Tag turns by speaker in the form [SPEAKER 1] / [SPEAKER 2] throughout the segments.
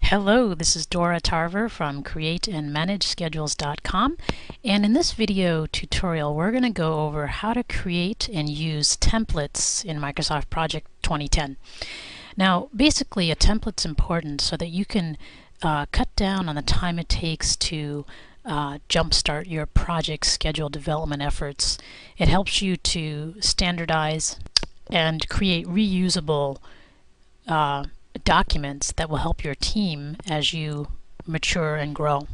[SPEAKER 1] Hello, this is Dora Tarver from createandmanageschedules.com, and in this video tutorial we're going to go over how to create and use templates in Microsoft Project 2010. Now basically a template's important so that you can cut down on the time it takes to jumpstart your project schedule development efforts. It helps you to standardize and create reusable documents that will help your team as you mature and grow.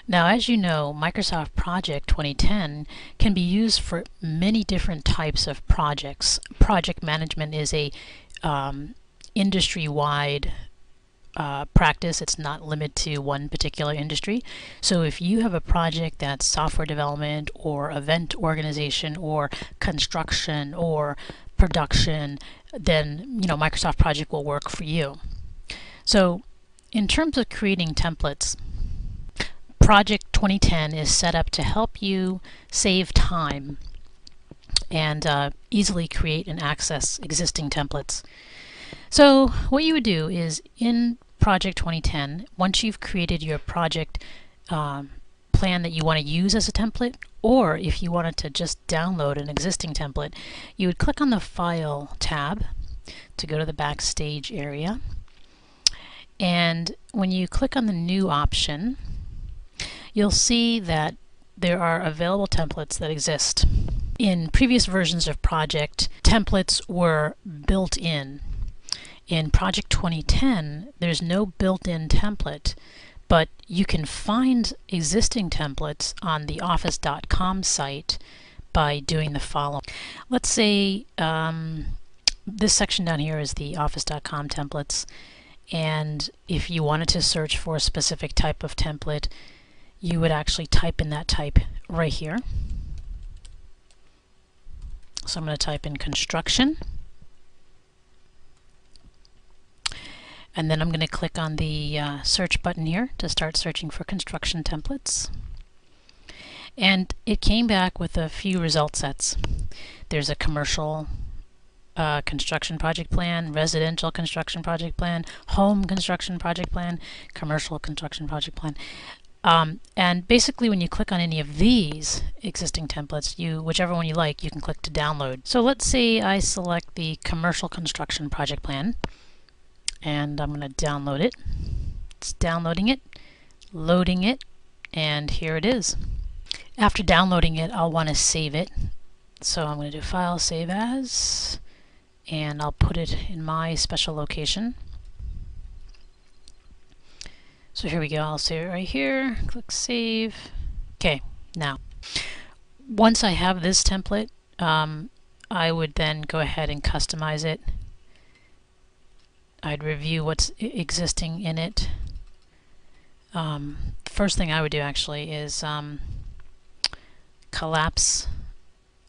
[SPEAKER 1] Now, as you know, Microsoft Project 2010 can be used for many different types of projects. Project management is a industry-wide practice. It's not limited to one particular industry. So if you have a project that's software development or event organization or construction or production, then Microsoft Project will work for you. So in terms of creating templates, Project 2010 is set up to help you save time and easily create and access existing templates. So what you would do is in Project 2010, once you've created your project plan that you want to use as a template, or if you wanted to just download an existing template, you would click on the File tab to go to the Backstage area. And when you click on the New option, you'll see that there are available templates that exist. In previous versions of Project, templates were built in. In Project 2010, there's no built-in template, but you can find existing templates on the office.com site by doing the following. Let's say this section down here is the office.com templates, and if you wanted to search for a specific type of template, you would actually type in that type right here. So I'm going to type in construction. And then I'm going to click on the search button here to start searching for construction templates. And it came back with a few result sets. There's a commercial construction project plan, residential construction project plan, home construction project plan, commercial construction project plan. And basically when you click on any of these existing templates, whichever one you like, you can click to download. So let's say I select the commercial construction project plan, and I'm going to download it. It's downloading it, loading it, and here it is. After downloading it, I'll want to save it. So I'm going to do File, Save As, and I'll put it in my special location. So here we go. I'll save it right here. Click Save. Okay, now, once I have this template, I would then go ahead and customize it. I'd review what's existing in it. First thing I would do actually is collapse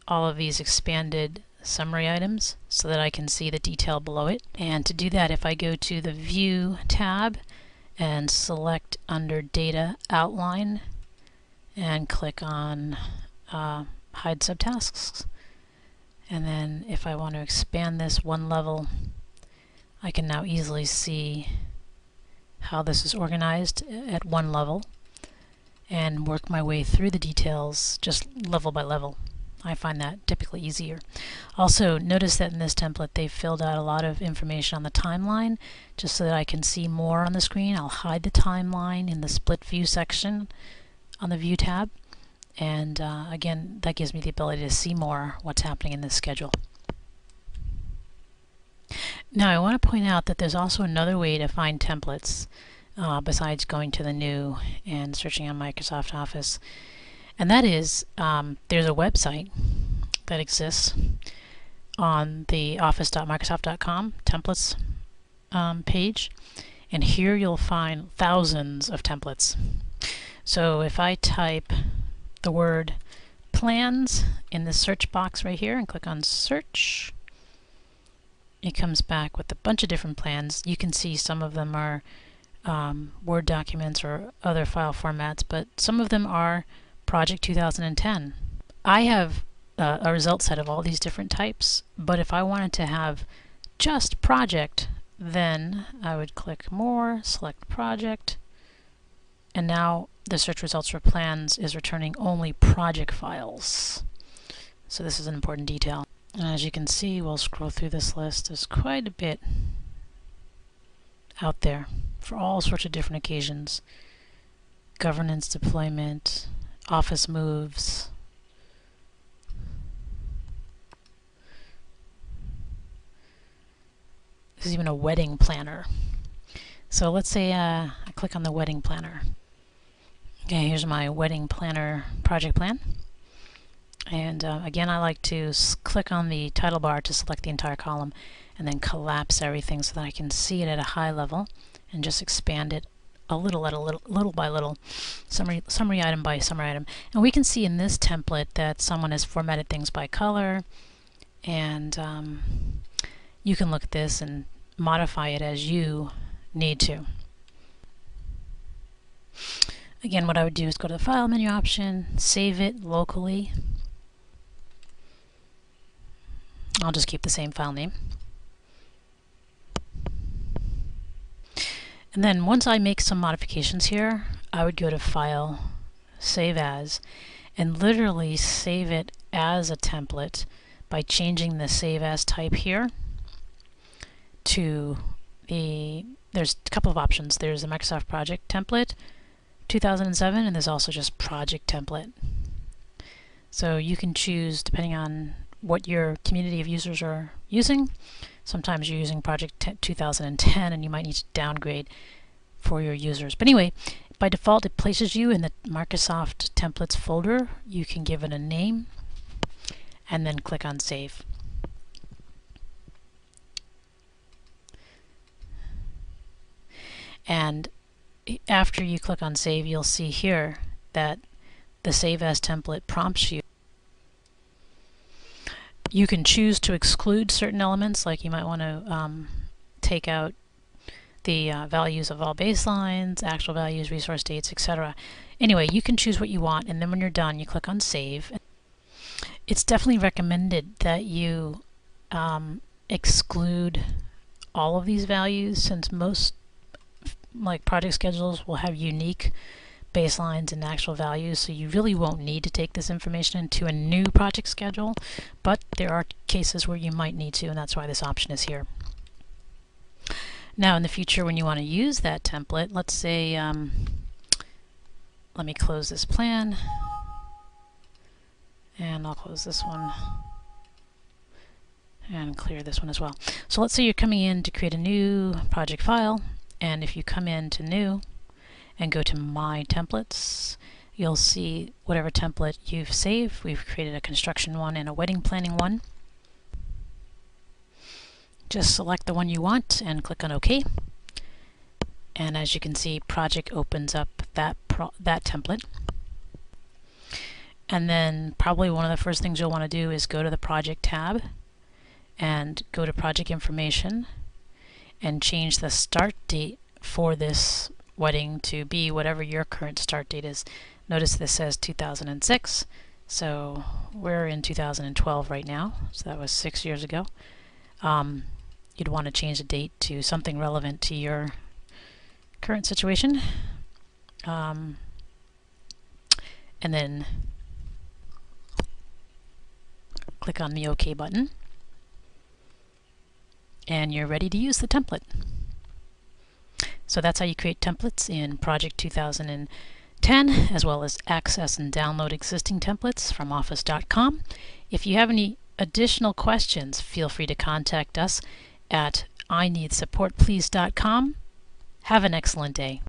[SPEAKER 1] all of these expanded summary items so that I can see the detail below it. And to do that, if I go to the View tab and select under Data Outline and click on Hide Subtasks, and then if I want to expand this one level, I can now easily see how this is organized at one level and work my way through the details just level by level. I find that typically easier. Also, notice that in this template they've filled out a lot of information on the timeline just so that I can see more on the screen. I'll hide the timeline in the split view section on the View tab, and again, that gives me the ability to see more what's happening in this schedule. Now I want to point out that there's also another way to find templates besides going to the New and searching on Microsoft Office, and that is there's a website that exists on the office.microsoft.com templates page, and here you'll find thousands of templates. So if I type the word plans in the search box right here and click on search, it comes back with a bunch of different plans. You can see some of them are Word documents or other file formats, but some of them are Project 2010. I have a result set of all these different types, but if I wanted to have just project, Then I would click More, select Project, and now the search results for plans is returning only project files. So this is an important detail. And as you can see, we'll scroll through this list. There's quite a bit out there for all sorts of different occasions. Governance deployment, office moves. This is even a wedding planner. So let's say I click on the wedding planner. Okay, here's my wedding planner project plan. And again, I like to click on the title bar to select the entire column and then collapse everything so that I can see it at a high level and just expand it a little by little, summary item by summary item. And we can see in this template that someone has formatted things by color, and you can look at this and modify it as you need to. Again, what I would do is go to the File menu option, save it locally. I'll just keep the same file name. And then once I make some modifications here, I would go to File, Save As, and literally save it as a template by changing the Save As type here to there's a couple of options. There's a Microsoft Project Template 2007, and there's also just Project Template. So you can choose depending on what your community of users are using. Sometimes you're using Project 2010 and you might need to downgrade for your users. But anyway, by default it places you in the Microsoft Templates folder. You can give it a name and then click on Save. And after you click on Save, you'll see here that the Save As template prompts you. You can choose to exclude certain elements, like you might want to take out the values of all baselines, actual values, resource dates, etc. Anyway, you can choose what you want, and then when you're done, you click on Save. It's definitely recommended that you exclude all of these values, since most project schedules will have unique baselines and actual values, so you really won't need to take this information into a new project schedule, but there are cases where you might need to, and that's why this option is here. Now in the future, when you want to use that template, let's say let me close this plan, and I'll close this one and clear this one as well. So let's say you're coming in to create a new project file, and if you come into New and go to My Templates, you'll see whatever template you've saved. We've created a construction one and a wedding planning one. Just select the one you want and click on OK. And as you can see, Project opens up that template. And then probably one of the first things you'll want to do is go to the Project tab and go to Project Information and change the start date for this wedding to be whatever your current start date is. Notice this says 2006, so we're in 2012 right now, so that was 6 years ago. You'd want to change the date to something relevant to your current situation, and then click on the OK button, and you're ready to use the template. So that's how you create templates in Project 2010, as well as access and download existing templates from office.com. If you have any additional questions, feel free to contact us at ineedsupportplease.com. Have an excellent day.